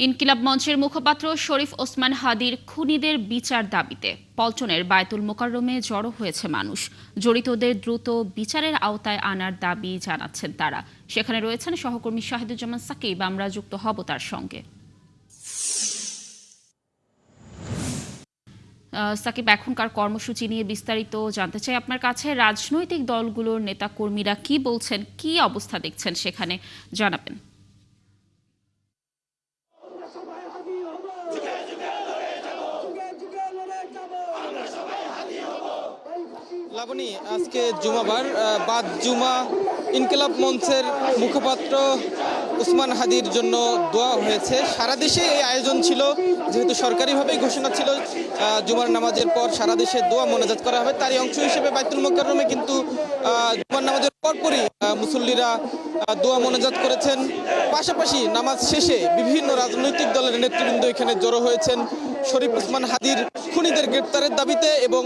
ইনকিলাব মঞ্চের মুখপাত্র শরীফ ওসমান হাদির খুনিদের বিচার দাবিতে পল্টনের বায়তুল মোকাররমে জড়ো হয়েছে মানুষ। জড়িতদের দ্রুত বিচারের আওতায় আনার দাবি জানাচ্ছেন তারা। সেখানে রয়েছেন সহকর্মী শাহিদুজ্জামান সাকিব। আমরা যুক্ত হব তার সঙ্গে। সাকিব, এখনকার কর্মসূচি নিয়ে বিস্তারিত জানতে চাই আপনার কাছে। রাজনৈতিক দলগুলোর নেতাকর্মীরা কি বলছেন, কি অবস্থা দেখছেন সেখানে জানাবেন। লাবণী, আজকে জুমাবার বাদ জুমা ইনকিলাব মঞ্চের মুখপাত্র ওসমান হাদির জন্য দোয়া হয়েছে। সারা দেশে এই আয়োজন ছিল, যেহেতু সরকারিভাবেই ঘোষণা ছিল জুমার নামাজের পর সারা দেশে দোয়া মোনাজাত করা হবে। তারই অংশ হিসেবে বায়তুল মোকাররমে কিন্তু জুমার নামাজের পরপরই মুসল্লিরা দোয়া মোনাজাত করেছেন। পাশাপাশি নামাজ শেষে বিভিন্ন রাজনৈতিক দলের নেতৃবৃন্দ এখানে জড়ো হয়েছেন শরীফ ওসমান হাদির খুনিদের গ্রেপ্তারের দাবিতে এবং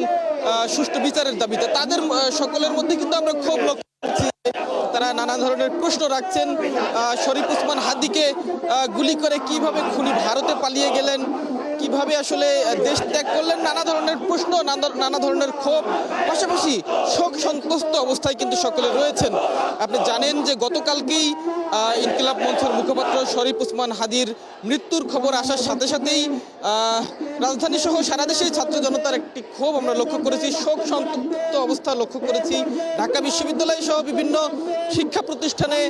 সুষ্ঠু বিচারের দাবিতে। তাদের সকলের মধ্যে কিন্তু আমরা খুব লক্ষ্য করছি তারা নানা ধরনের প্রশ্ন রাখছেন। শরীফ ওসমান হাদিকে গুলি করে কিভাবে খুনি ভারতে পালিয়ে গেলেন, কিভাবে আসলে দেশ ত্যাগ করলেন, নানা ধরনের প্রশ্ন, নানা ধরনের ক্ষোভ, পাশাপাশি শোক সন্ত্রস্ত অবস্থায় কিন্তু সকলে রয়েছেন। আপনি জানেন যে গতকালকেই ইনকিলাব মঞ্চের মুখপাত্র শরীফ ওসমান হাদির মৃত্যুর খবর আসার সাথে সাথেই রাজধানী সহ সারা দেশেই ছাত্র জনতার একটি ক্ষোভ আমরা লক্ষ্য করেছি, শোক সন্তপ্ত অবস্থা লক্ষ্য করেছি। ঢাকা বিশ্ববিদ্যালয় সহ বিভিন্ন শিক্ষা প্রতিষ্ঠানে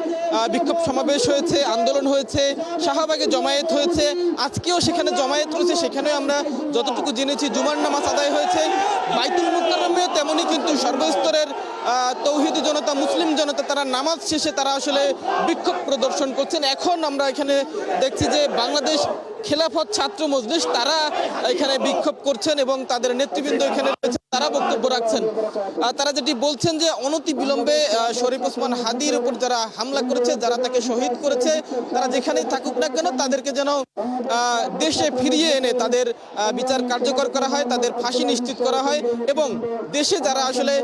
বিক্ষোভ সমাবেশ হয়েছে, আন্দোলন হয়েছে, শাহবাগে জমায়েত হয়েছে, আজকেও সেখানে জমায়েত হয়েছে। সেখানে আমরা যতটুকু জেনেছি জুমার নামাজ আদায় হয়েছে। বায়তুল মুকাররমেও তেমনই কিন্তু সর্বস্তরের তৌহিদি জনতা, মুসলিম জনতা তারা নামাজ শেষে তারা আসলে বিক্ষোভ প্রদর্শন করছেন। এখন আমরা এখানে দেখছি যে বাংলাদেশ খেলাফত ছাত্র মজলিস তারা এখানে বিক্ষোভ করছেন এবং তাদের নেতৃবৃন্দ এখানে রয়েছে, তারা বক্তব্য রাখছেন। তারা যেটি বলছেন যে অনতি বিলম্বে শরীফ ওসমান হাদির উপর যারা হামলা করেছে, যারা তাকে শহীদ করেছে, তারা যেখানেই থাকুক না কেন তাদেরকে যেন দেশে ফিরিয়ে এনে তাদের বিচার কার্যকর করা হয়, তাদের ফাঁসি নিশ্চিত করা হয় এবং দেশে যারা আসলে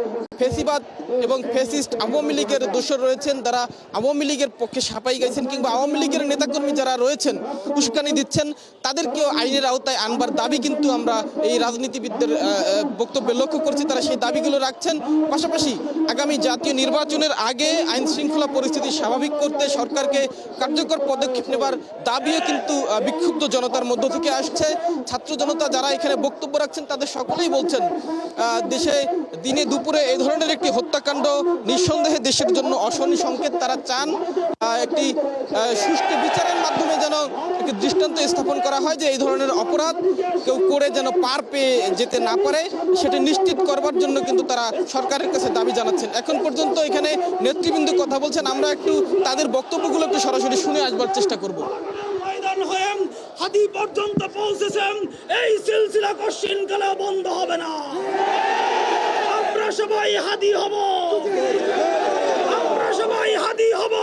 ফেসিবাদ এবং ফেসিস্ট আওয়ামী লীগের দোষর রয়েছেন, তারা আওয়ামী লীগের পক্ষে সাপাই গাইছেন কিংবা আওয়ামী লীগের নেতাকর্মী যারা রয়েছেন উস্কানি দিচ্ছেন, তাদেরকেও আইনের আওতায় আনবার দাবি কিন্তু আমরা এই রাজনীতিবিদদের বক্তব্যে লক্ষ্য করছি। তারা সেই দাবিগুলো রাখছেন। পাশাপাশি আগামী জাতীয় নির্বাচনের আগে আইন শৃঙ্খলা পরিস্থিতি স্বাভাবিক করতে সরকারকে কার্যকর পদক্ষেপ নেবার দাবিও কিন্তু বিক্ষুব্ধ জনতার মধ্য থেকে আসছে। ছাত্র জনতা যারা এখানে বক্তব্য রাখছেন তাদের সকলেই বলছেন দেশে দিনে দুপুরে এই ধরনের একটি হত্যাকাণ্ড নিঃসন্দেহে দেশের জন্য অশনি সংকেত। তারা চান একটি সুষ্ঠু বিচারের মাধ্যমে যেন একটি দৃষ্টান্ত স্থাপন করা হয় যে এই ধরনের অপরাধ কেউ করে যেন পার পেয়ে যেতে না পারে, সেটা নিশ্চিত করবার জন্য কিন্তু তারা সরকারের কাছে দাবি জানাচ্ছেন। এখন পর্যন্ত এখানে নেতৃবৃন্দ কথা বলছেন, আমরা একটু তাদের বক্তব্যগুলো একটু সরাসরি শুনে আসবার চেষ্টা করব। হাদি পর্যন্ত পৌঁছেছেন, এই সিলসিলা কোশ্চিনকালে বন্ধ হবে না। আমরা সবাই হাদি হব, আমরা সবাই হাদি হব।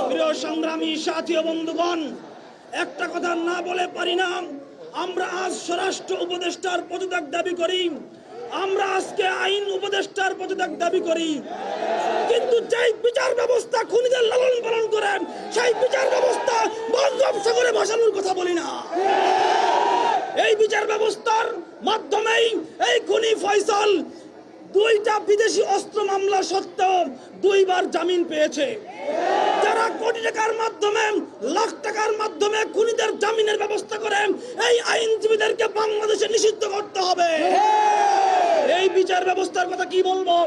প্রিয় সংগ্রামী সাথী ও বন্ধুগণ, একটা কথা না বলে পারি না। আমরা আজ স্বরাষ্ট্র উপদেষ্টার পদত্যাগ দাবি করি, আমরা আজকে আইন উপদেষ্টার পদত্যাগ দাবি করি, কিন্তু যেই বিচার ব্যবস্থা খুনিদের লালন পালন করে সেই বিচার ব্যবস্থা বঙ্গোপসাগরে ভাসানোর কথা বলি না। এই বিচার ব্যবস্থার মাধ্যমেই এই খুনি ফয়সাল 2টা বিদেশি অস্ত্র মামলা সত্ত্বেও 2বার জামিন পেয়েছে। যারা কোটি টাকার মাধ্যমে, লাখ টাকার মাধ্যমে খুনিদের জামিনের ব্যবস্থা করে, এই আইনজীবীদেরকে বাংলাদেশে নিষিদ্ধ করতে হবে। এই বিচার ব্যবস্থার কথা কি বলবো?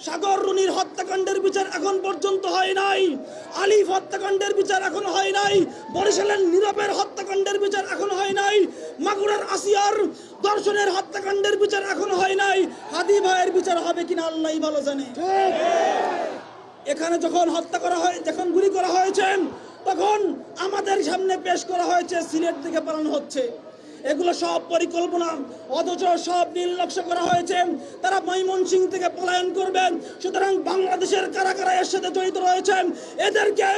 সাগর রুনির হত্যাকাণ্ডের বিচার এখন পর্যন্ত হয় নাই, আলিফ হত্যাকাণ্ডের বিচার এখন হয় নাই, বরিশালের নীরবের হত্যাকাণ্ডের বিচার এখন হয় নাই, মাগুরার আসিয়ার দর্শনের হত্যাকাণ্ডের বিচার এখন হয় নাই। হাদি ভাইয়ের বিচার হবে কিনা আল্লাহই ভালো জানে। এখানে যখন হত্যা করা হয়, যখন গুলি করা হয়েছে, তখন আমাদের সামনে পেশ করা হয়েছে সিলেট থেকে পালানো হচ্ছে। এগুলো সব পরিকল্পনা, অথচ সব নির্লক্ষ্য করা হয়েছে। তারা ময়মনসিংহ থেকে পলায়ন করবেন। সুতরাং বাংলাদেশের কারা কারা এর সাথে জড়িত রয়েছেন এদেরকে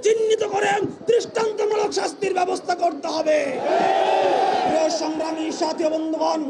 চিহ্নিত করে দৃষ্টান্তমূলক শাস্তির ব্যবস্থা করতে হবে। প্রিয় সংগ্রামী সাথী বন্ধুগণ,